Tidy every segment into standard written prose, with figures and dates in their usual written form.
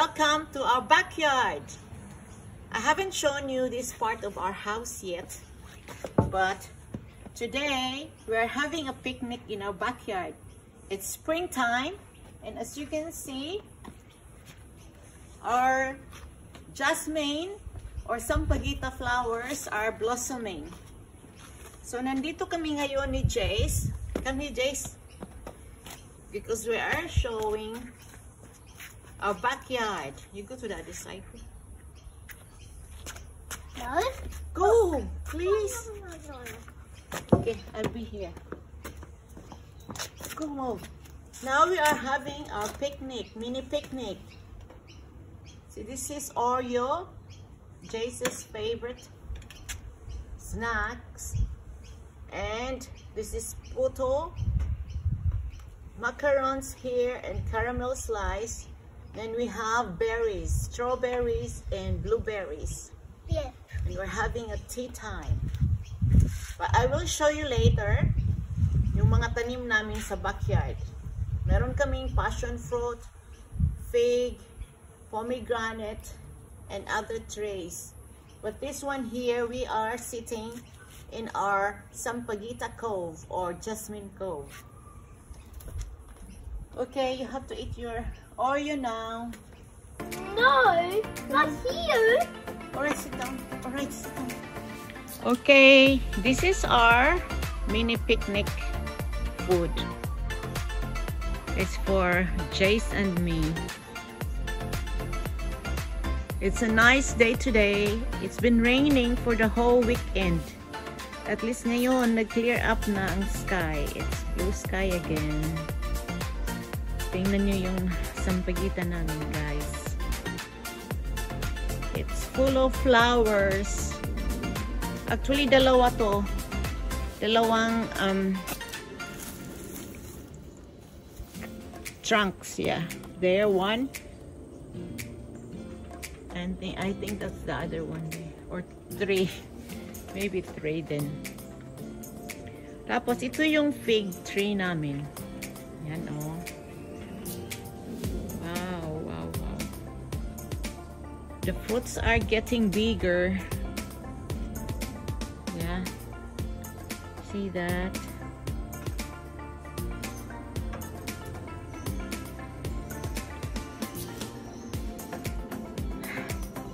Welcome to our backyard. I haven't shown you this part of our house yet, but today we're having a picnic in our backyard. It's springtime, and as you can see, our jasmine or sampaguita flowers are blossoming. So nandito kami ngayon ni Jace. Come here, Jace. Because we are showing our backyard. You go to the other side. No? Go, please. Okay, I'll be here. Go move. Now we are having our picnic, mini picnic. See, this is Oreo, Jace's favorite snacks. And this is puto, macarons here, and caramel slice. Then we have berries, strawberries and blueberries. Yeah. And we're having a tea time. But I will show you later yung mga tanim namin sa backyard. Meron kaming passion fruit, fig, pomegranate, and other trees. But this one here, we are sitting in our Sampaguita Cove or Jasmine Cove. Okay, you have to eat your Oreo now. No, not here. Alright, sit down. Alright, sit down. Okay, this is our mini picnic food. It's for Jace and me. It's a nice day today. It's been raining for the whole weekend. At least ngayon, nag-clear up na ang sky. It's blue sky again. Tingnan nyo yung sampaguita namin, guys. It's full of flowers. Actually, dalawa to. Dalawang trunks, yeah. There, one. And I think that's the other one there. Or three. Maybe three din. Tapos, ito yung fig tree namin. Yan, oh. Wow, wow, wow. The fruits are getting bigger. Yeah. See that?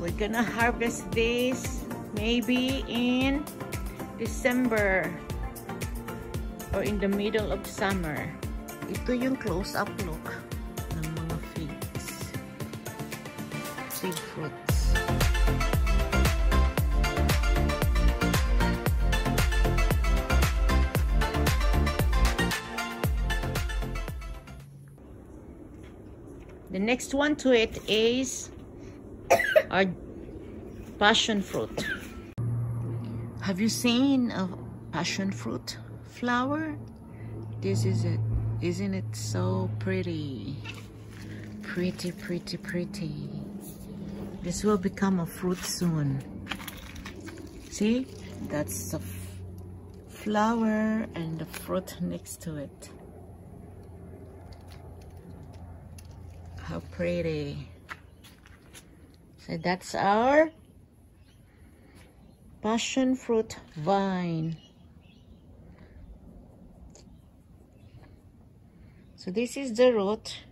We're gonna harvest this maybe in December or in the middle of summer. Ito yung close-up look ng mga figs. Fig fruits. The next one to it is our passion fruit. Have you seen a passion fruit flower? This is it. Isn't it so pretty? Pretty, pretty, pretty. This will become a fruit soon. See? That's the flower and the fruit next to it. How pretty. So that's our passion fruit vine. So this is the root,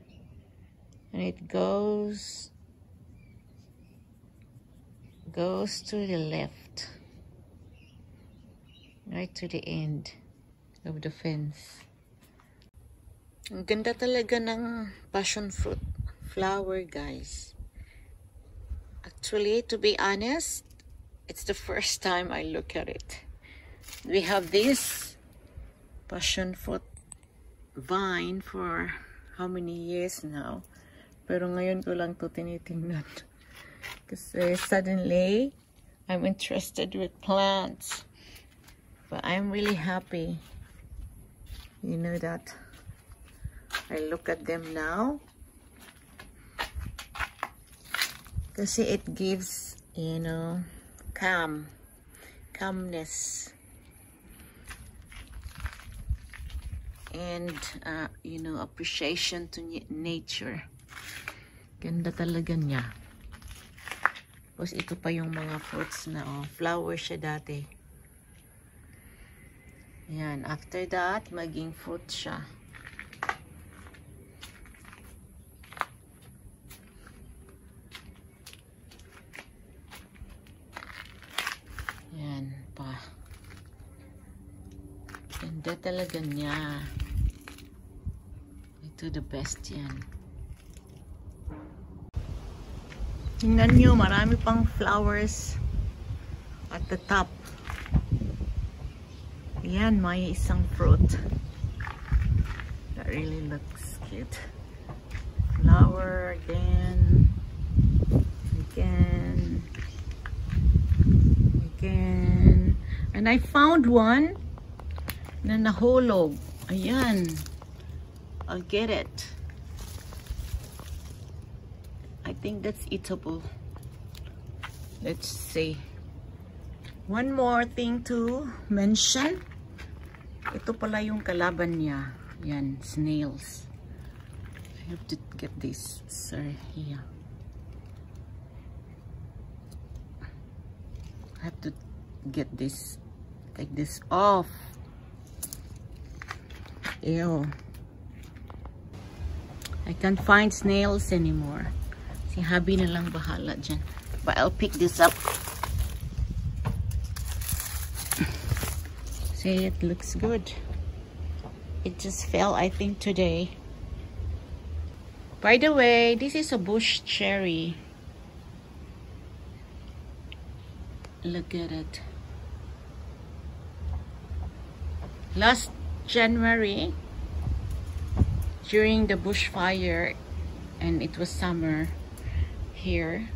and it goes to the left, right to the end of the fence. Ang ganda talaga ng passion fruit flower, guys. Actually, to be honest, it's the first time I look at it. We have this passion fruit vine for how many years now? Pero ngayon ko lang to tinitingnan. Kasi suddenly, I'm interested with plants. But I'm really happy. You know that I look at them now. Kasi it gives, you know, calmness. And, you know, appreciation to nature. Ganda talaga niya. Tapos ito pa yung mga fruits na flower siya dati. Yan, after that, maging fruit siya. Yan pa. Ganda talaga niya. Ito the best yan. Tingnan nyo, marami pang flowers at the top. Yan, may isang fruit. That really looks cute. Flower again. Again. And I found one na nahulog. Ayan. I'll get it. I think that's eatable. Let's see. One more thing to mention. Ito pala yung kalaban niya. Yan, snails. I have to get this. Sorry, here. I have to get this, take this off. Ew. I can't find snails anymore. Si hubby na lang bahala dyan. But I'll pick this up. See, it looks good. It just fell, I think, today. By the way, this is a bush cherry. Look at it. Last January, during the bushfire, and it was summer here,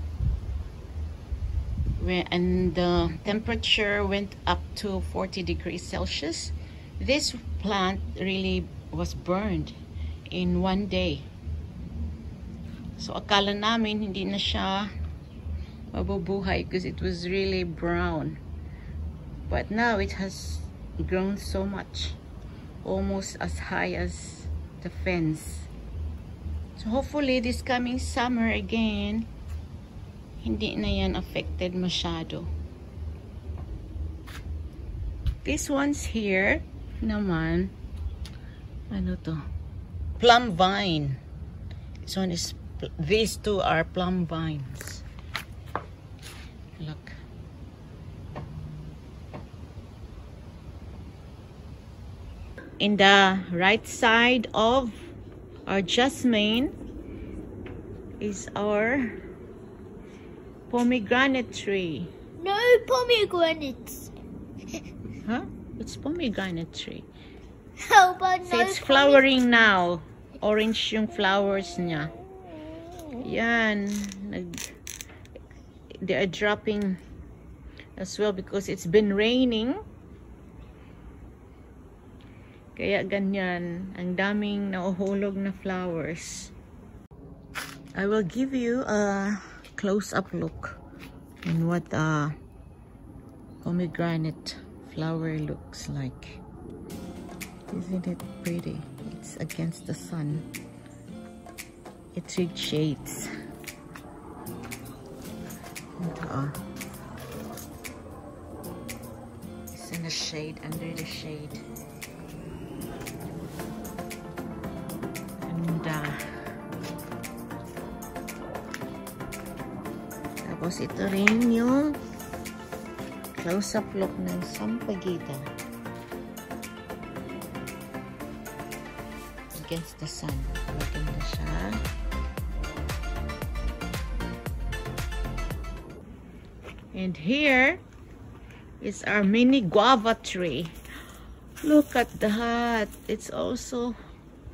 and the temperature went up to 40 degrees Celsius, this plant really was burned in one day. So akala namin hindi na siya mabubuhay because it was really brown. But now it has grown so much, almost as high as the fence. So hopefully this coming summer again, hindi na yan affected masyado. This one's here naman, ano to? Plum vine. This one is, these two are plum vines. Look. In the right side of our jasmine is our pomegranate tree. No pomegranates. Huh? It's pomegranate tree. How about So no it's flowering now. Orange yung flowers niya. Yan. They are dropping as well because it's been raining. Kaya ganyan. Ang daming nauhulog na flowers. I will give you a close-up look on what pomegranate flower looks like. Isn't it pretty? It's against the sun. It shades. It's in the shade, under the shade. And tapos ito rin yung close-up look ng sampagita against the sun. Maganda siya. And here is our mini guava tree. Look at that. It's also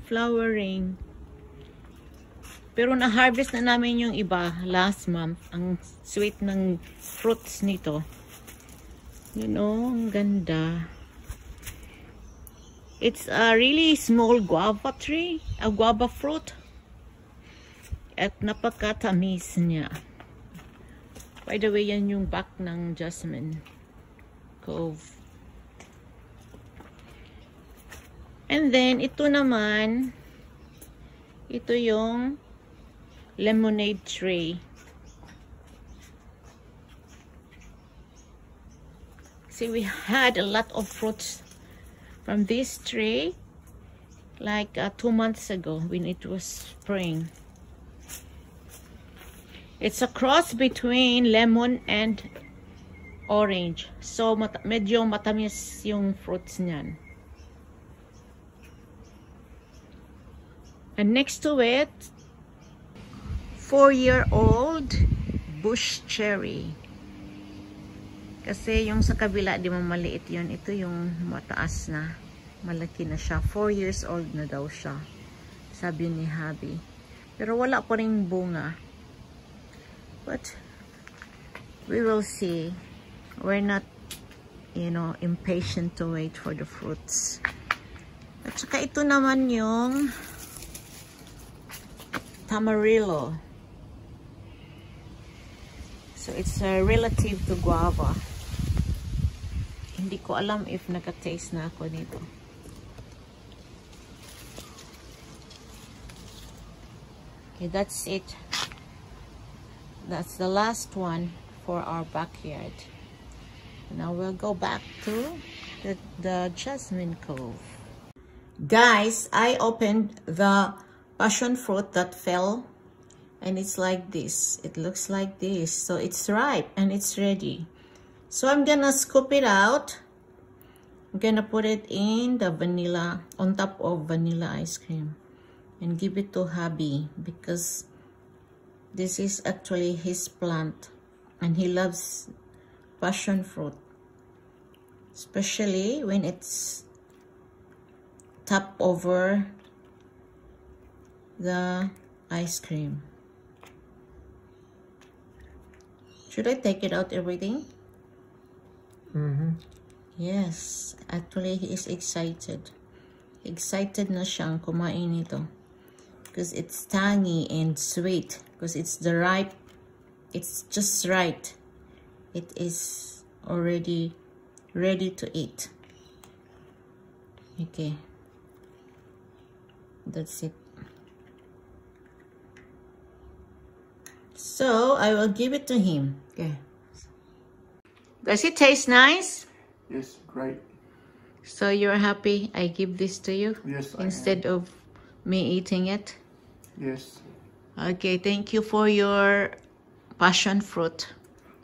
flowering. Pero na-harvest na namin yung iba last month. Ang sweet ng fruits nito. You know, ang ganda. It's a really small guava tree. A guava fruit. At napakatamis niya. By the way, yan yung back ng Jasmine Cove. And then, ito naman, ito yung lemonade tree. See, we had a lot of fruits from this tree like 2 months ago when it was spring. It's a cross between lemon and orange. So medyo matamis yung fruits niyan. And next to it, 4-year-old bush cherry. Kasi yung sa kabila, di mo maliit yun. Ito yung mataas na. Malaki na siya. 4 years old na daw siya. Sabi ni Habi. Pero wala pa ring bunga. But we will see. We're not, you know, impatient to wait for the fruits. At saka ito naman yung Tamarillo. So it's a relative to guava. Hindi ko alam if naka-taste na ako nito. Okay, that's it. That's the last one for our backyard. Now we'll go back to the Jasmine Cove. Guys, I opened the passion fruit that fell, and it's like this. It looks like this. So it's ripe and it's ready. So I'm gonna scoop it out. I'm gonna put it in the vanilla, on top of vanilla ice cream, and give it to hubby because this is actually his plant and he loves passion fruit, especially when it's topped over the ice cream. Should I take it out everything? Yes, actually he is excited. Excited na siyang kumain nito because it's tangy and sweet because it's the ripe. It's just right. It is already ready to eat. Okay, that's it. So I will give it to him. Okay. Does it taste nice? Yes, great. So you're happy I give this to you? Yes, I instead of me eating it? Yes. Okay, thank you for your passion fruit.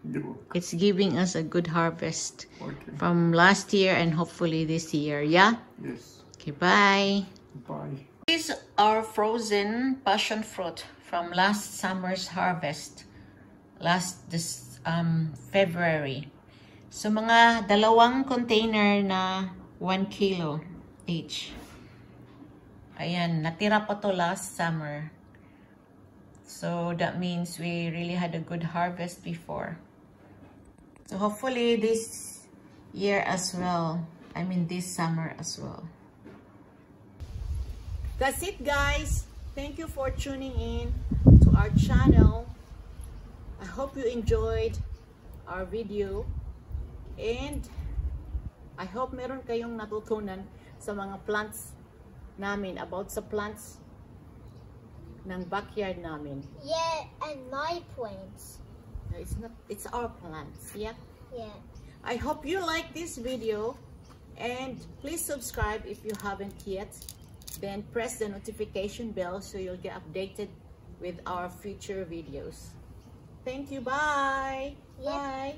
You're welcome. It's giving us a good harvest Okay. from last year and hopefully this year. Yeah? Yes. Okay, bye. Bye. These are frozen passion fruit from last summer's harvest. This February. So mga dalawang container na 1 kilo each. Ayan, natira pa to last summer. So that means we really had a good harvest before. So hopefully this year as well. I mean this summer as well. That's it, guys. Thank you for tuning in to our channel. I hope you enjoyed our video. And I hope meron kayong natutunan sa mga plants namin, about sa plants ng backyard namin. Yeah, and my plants. No, it's our plants. Yeah. Yeah. I hope you like this video, and please subscribe if you haven't yet. Then press the notification bell so you'll get updated with our future videos. Thank you. Bye. Yeah. Bye.